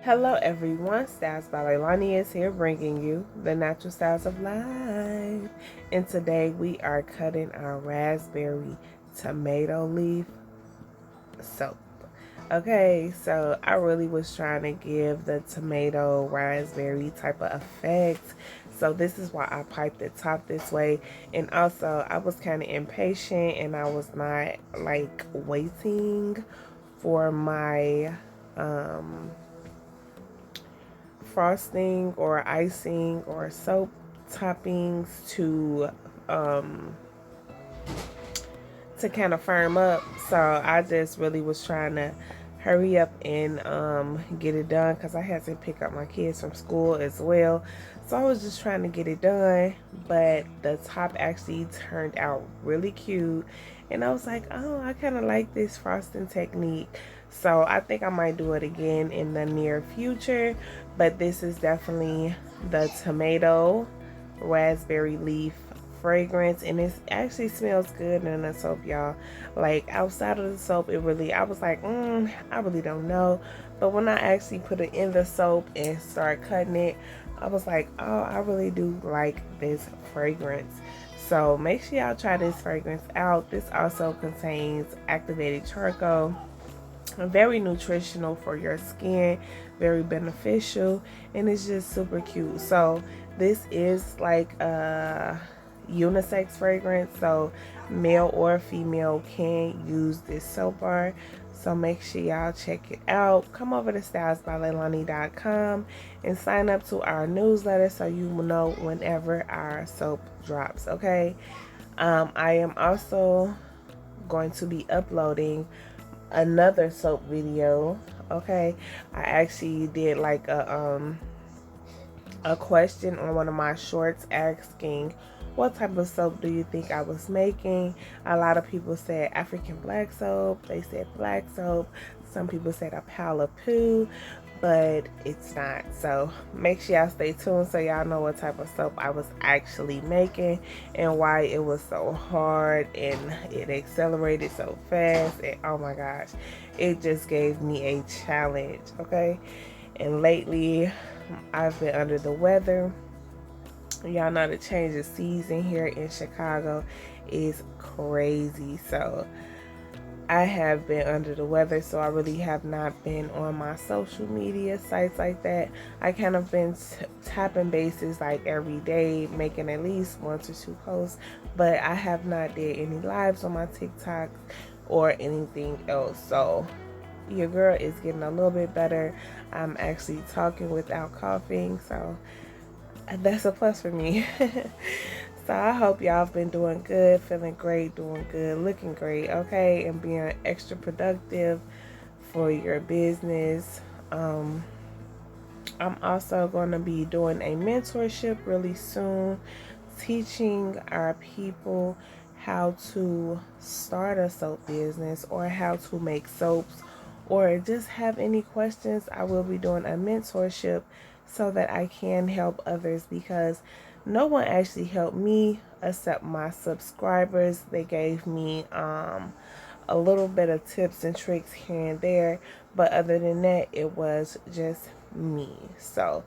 Hello everyone, StylesbyLailani is here bringing you the natural styles of life. And today we are cutting our raspberry tomato leaf soap. Okay, so I really was trying to give the tomato raspberry type of effect. So this is why I piped the top this way. And also I was kind of impatient and I was not like waiting for my frosting or icing or soap toppings um to kind of firm up. So I just really was trying to hurry up and get it done because I had to pick up my kids from school as well. So I was just trying to get it done, but the top actually turned out really cute. And I was like, oh, I kind of like this frosting technique. So I think I might do it again in the near future. But this is definitely the tomato raspberry leaf fragrance, and it actually smells good in the soap, y'all. Like outside of the soap, I was like, I really don't know. But when I actually put it in the soap and start cutting it, I was like, oh, I really do like this fragrance. So make sure y'all try this fragrance out. This also contains activated charcoal, very nutritional for your skin, very beneficial, and it's just super cute. So this is like a unisex fragrance, so male or female can use this soap bar. So make sure y'all check it out. Come over to StylesbyLailani.com and sign up to our newsletter so you will know whenever our soap drops. Okay, I am also going to be uploading another soap video. Okay, I actually did like a question on one of my shorts asking what type of soap do you think I was making. A lot of people said African black soap, they said black soap, some people said a pile of poo, but it's not. So make sure y'all stay tuned so y'all know what type of soap I was actually making and why it was so hard and it accelerated so fast, and oh my gosh, it just gave me a challenge. Okay, and lately I've been under the weather. Y'all know the change of season here in Chicago is crazy. So I have been under the weather, so I really have not been on my social media sites like that. I kind of been tapping bases like every day, making at least 1 to 2 posts, but I have not did any lives on my TikTok or anything else. So your girl is getting a little bit better. I'm actually talking without coughing, so that's a plus for me. So I hope y'all have been doing good, feeling great, doing good, looking great, okay, and being extra productive for your business. I'm also going to be doing a mentorship really soon, teaching our people how to start a soap business or how to make soaps, or just have any questions. I will be doing a mentorship so that I can help others, because no one actually helped me except my subscribers. They gave me a little bit of tips and tricks here and there, but other than that, it was just me. So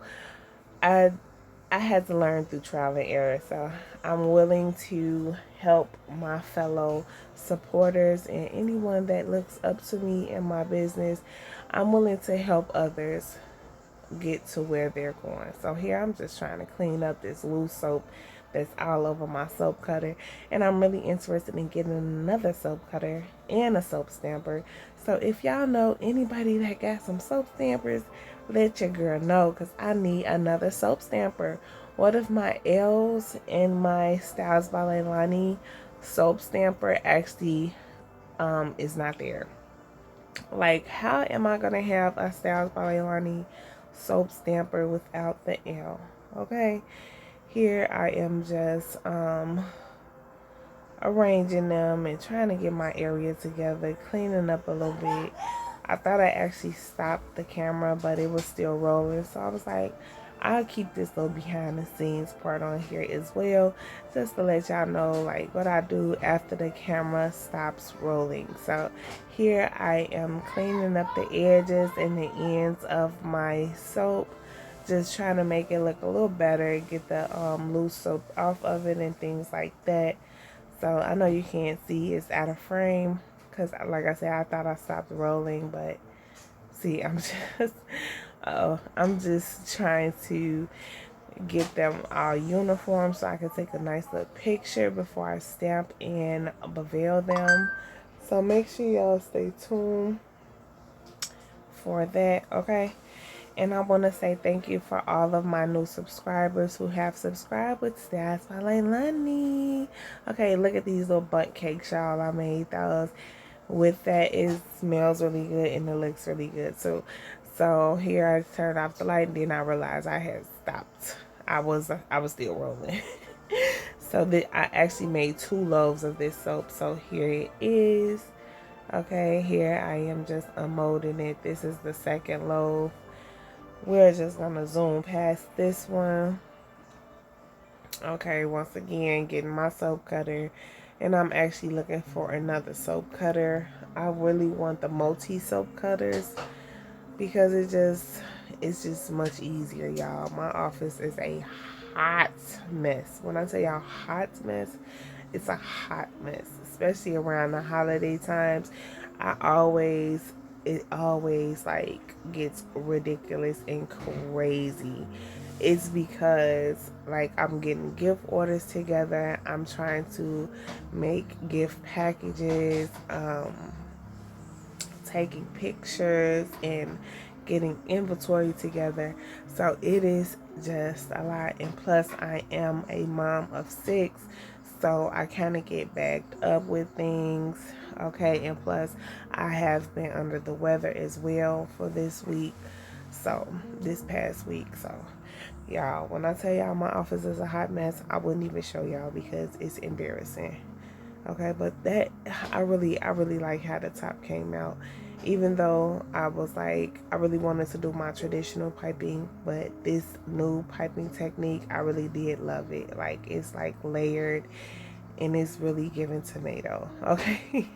I I had to learn through trial and error. So I'm willing to help my fellow supporters and anyone that looks up to me in my business. I'm willing to help others get to where they're going. So here I'm just trying to clean up this loose soap that's all over my soap cutter, and I'm really interested in getting another soap cutter and a soap stamper. So if y'all know anybody that got some soap stampers, let your girl know, because I need another soap stamper. What if my L's and my StylesbyLailani soap stamper actually is not there? Like, how am I gonna have a StylesbyLailani soap stamper without the L? Okay, here I am just arranging them and trying to get my area together, cleaning up a little bit. I thought I actually stopped the camera, but it was still rolling, so I was like, I'll keep this little behind the scenes part on here as well, just to let y'all know like what I do after the camera stops rolling. So here I am cleaning up the edges and the ends of my soap, just trying to make it look a little better, get the loose soap off of it and things like that. So I know you can't see, it's out of frame because like I said, I thought I stopped rolling, but see, I'm just trying to get them all uniform so I can take a nice little picture before I stamp and bevel them. So make sure y'all stay tuned for that, okay? And I want to say thank you for all of my new subscribers who have subscribed with StylesbyLailani. Okay, look at these little butt cakes, y'all. I made those. With that, it smells really good and it looks really good too. So here I turned off the light and then I realized I had stopped. I was still rolling. So that I actually made 2 loaves of this soap. So here it is. Okay, here I am just unmolding it. This is the second loaf. We're just gonna zoom past this one. Okay, once again, getting my soap cutter, and I'm actually looking for another soap cutter. I really want the multi soap cutters because it's just much easier, y'all. My office is a hot mess. When I tell y'all hot mess, it's a hot mess, especially around the holiday times. It always like gets ridiculous and crazy. It's because like I'm getting gift orders together, I'm trying to make gift packages, taking pictures and getting inventory together. So it is just a lot, and plus I am a mom of 6, so I kind of get backed up with things. Okay, and plus I have been under the weather as well for this week, so this past week. So y'all, when I tell y'all my office is a hot mess, I wouldn't even show y'all because it's embarrassing. Okay, but that I really like how the top came out. Even though I was like, I really wanted to do my traditional piping, but this new piping technique, I really did love it. Like, it's like layered and it's really giving tomato. Okay.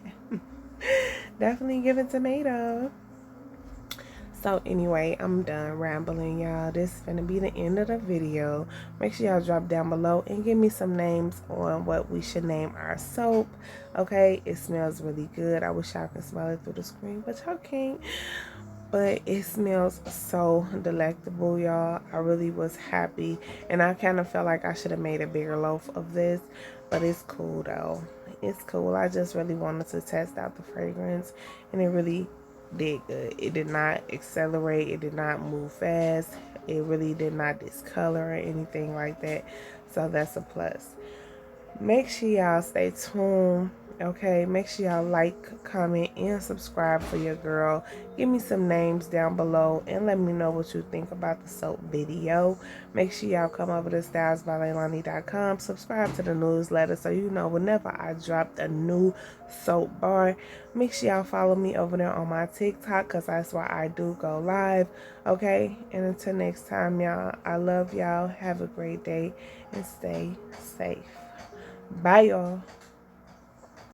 Definitely giving tomato. So anyway, I'm done rambling, y'all. This is gonna be the end of the video. Make sure y'all drop down below and give me some names on what we should name our soap. Okay, it smells really good. I wish y'all could smell it through the screen, but y'all can't. But it smells so delectable, y'all. I really was happy, and I kind of felt like I should have made a bigger loaf of this, but it's cool though. It's cool. I just really wanted to test out the fragrance, and it really did good. It did not accelerate, it did not move fast, it really did not discolor or anything like that, so that's a plus. Make sure y'all stay tuned. Okay, make sure y'all like, comment, and subscribe for your girl. Give me some names down below and let me know what you think about the soap video. Make sure y'all come over to StylesbyLailani.com. Subscribe to the newsletter so you know whenever I drop a new soap bar. Make sure y'all follow me over there on my TikTok because that's where I do go live. Okay, and until next time, y'all, I love y'all. Have a great day and stay safe. Bye, y'all.